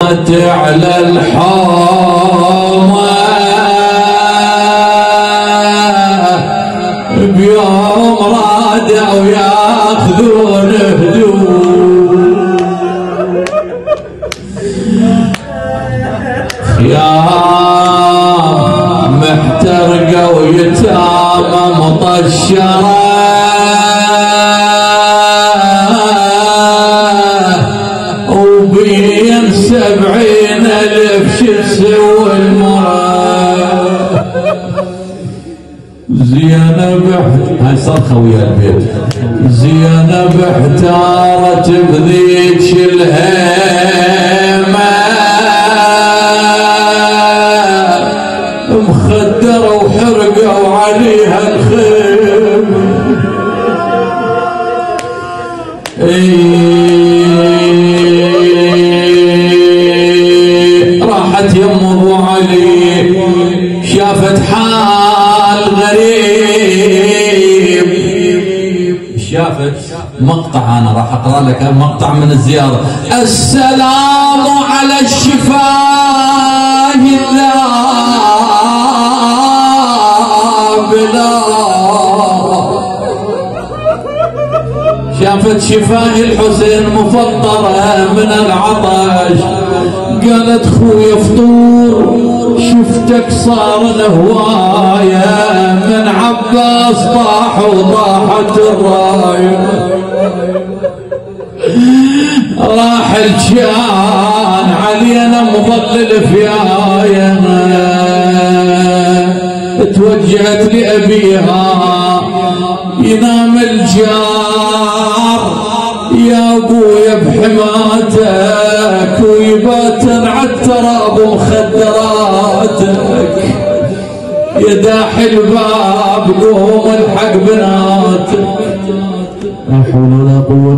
على الحومة بيوم رادوا ياخذون هدوم خيام محترقة ويتامى مطشرة وبين 70,000 شسوى المرأة زينب هاي صرخة ويا البيت زينب احتارت بذيك الهيمة مخدرة وحرقوا عليها الخيمة راحت يم ابو علي شافت حال غريب شافت مقطع انا راح اقرا لك مقطع من الزياره السلام على الشفاه شافت شفاه الحسين مفطرة من العطش قالت خويا فطور شفتك صار الهواية من عباس طاح وضاحت الراية راح الجان علينا مظلل فيايا توجهت لأبيها ينام الجار يا ابويا بحماتك ويباتن عالتراب ومخدراتك يا داحي الباب قوم الحق بناتك لا حول ولا قوة